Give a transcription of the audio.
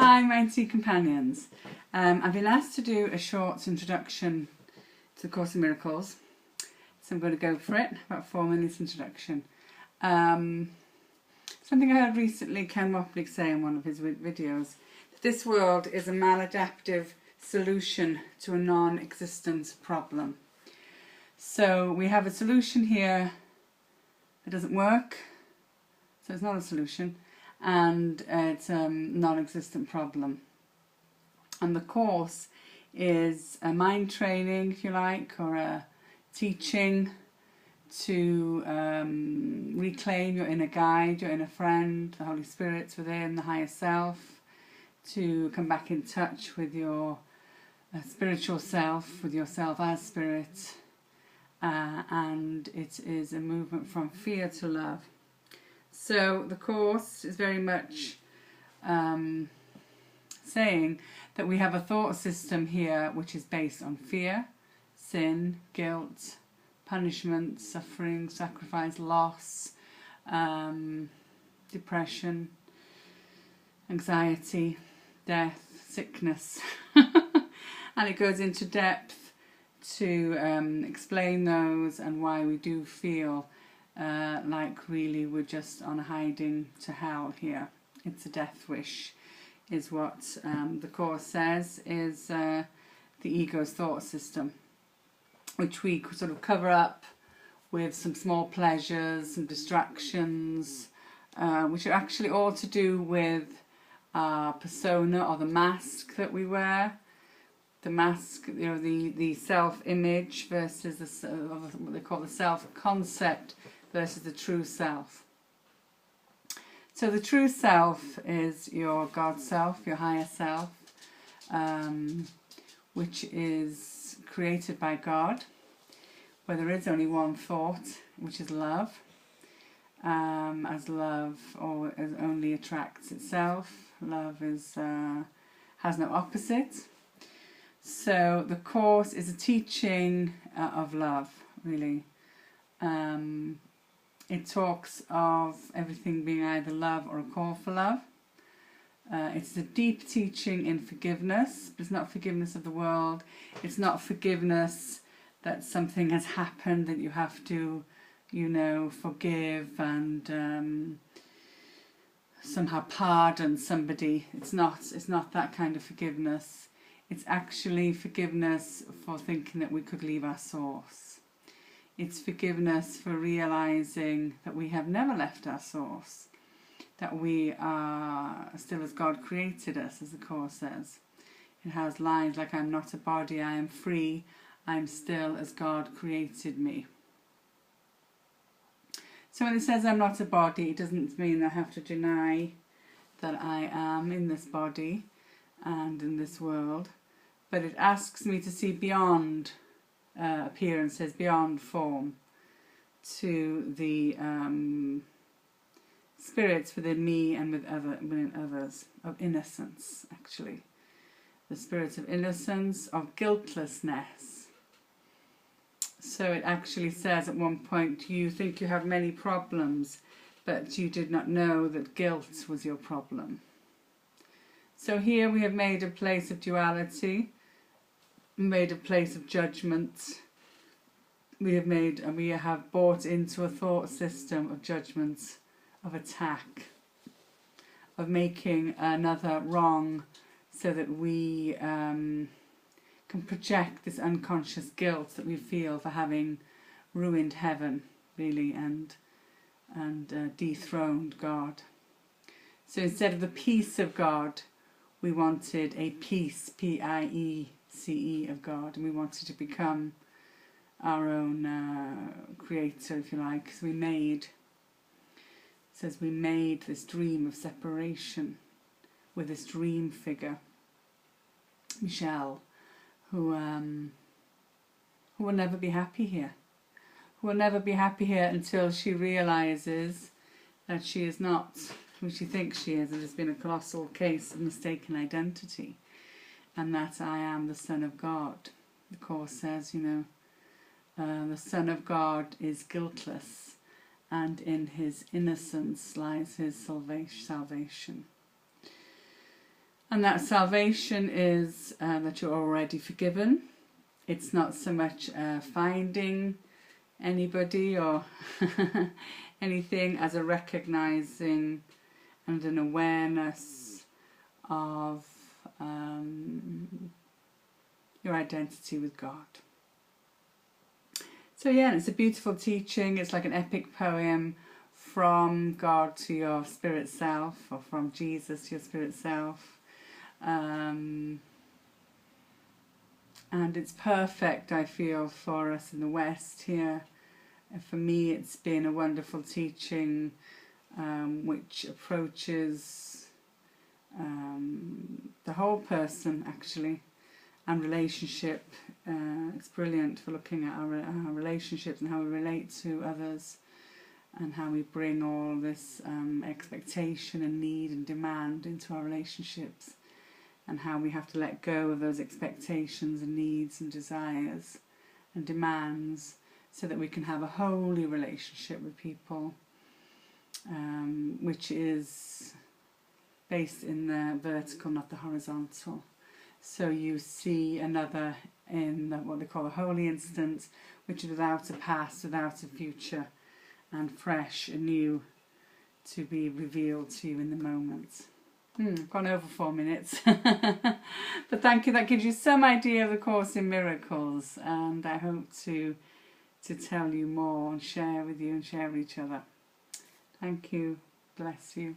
Hi, Mighty Companions. I've been asked to do a short introduction to the Course in Miracles, so I'm going to go for it, about 4 minutes introduction. Something I heard recently Ken Mopley say in one of his videos, that this world is a maladaptive solution to a non-existent problem. So we have a solution here that doesn't work, so it's not a solution, and it's a non-existent problem. And the Course is a mind training, if you like, or a teaching to reclaim your inner guide, your inner friend, the Holy Spirit's within, the higher self, to come back in touch with your spiritual self, with yourself as spirit, and it is a movement from fear to love. So the Course is very much saying that we have a thought system here which is based on fear, sin, guilt, punishment, suffering, sacrifice, loss, depression, anxiety, death, sickness. And it goes into depth to explain those and why we do feel like really we're just on a hiding to hell here. It's a death wish, is what the Course says is the ego's thought system, which we sort of cover up with some small pleasures, some distractions, which are actually all to do with our persona, or the mask that we wear. The mask, you know, the self-image versus what they call the self-concept versus the true self. So the true self is your God self, your higher self, which is created by God, where there is only one thought, which is love, as love only attracts itself. Love is has no opposite. So the Course is a teaching of love, really. It talks of everything being either love or a call for love. It's a deep teaching in forgiveness, but it's not forgiveness of the world. It's not forgiveness that something has happened that you have to, you know, forgive and somehow pardon somebody. It's not that kind of forgiveness. It's actually forgiveness for thinking that we could leave our source. It's forgiveness for realizing that we have never left our source, that we are still as God created us, as the Course says. It has lines like, I'm not a body, I am free, I'm still as God created me. So when it says I'm not a body, it doesn't mean I have to deny that I am in this body and in this world, but it asks me to see beyond appearances, beyond form, to the spirits within me and within others, of innocence, actually. The spirits of innocence, of guiltlessness. So it actually says at one point, you think you have many problems, but you did not know that guilt was your problem. So here we have made a place of duality, made a place of judgment. We have bought into a thought system of judgment, of attack, of making another wrong, so that we can project this unconscious guilt that we feel for having ruined heaven, really, and dethroned God. So instead of the peace of God, we wanted a peace, P-I-E-C-E, of God, and we wanted to become our own creator, if you like. So we made this dream of separation with this dream figure, Michelle, who will never be happy here. Who will never be happy here until she realises that she is not who she thinks she is. It has been a colossal case of mistaken identity, and that I am the Son of God. The Course says, you know, the Son of God is guiltless, and in his innocence lies his salvation. And that salvation is that you're already forgiven. It's not so much finding anybody or anything as a recognising and an awareness of your identity with God. So yeah, it's a beautiful teaching. It's like an epic poem from God to your spirit self, or from Jesus to your spirit self. And it's perfect, I feel, for us in the West here. For me, it's been a wonderful teaching which approaches the whole person, actually, and relationship. It's brilliant for looking at our relationships and how we relate to others, and how we bring all this expectation and need and demand into our relationships, and how we have to let go of those expectations and needs and desires and demands so that we can have a holy relationship with people, which is based in the vertical, not the horizontal. So you see another in what they call a holy instant, which is without a past, without a future, and fresh and new to be revealed to you in the moment. I've gone over 4 minutes. But thank you. That gives you some idea of the Course in Miracles, and I hope to tell you more and share with you and share with each other. Thank you. Bless you.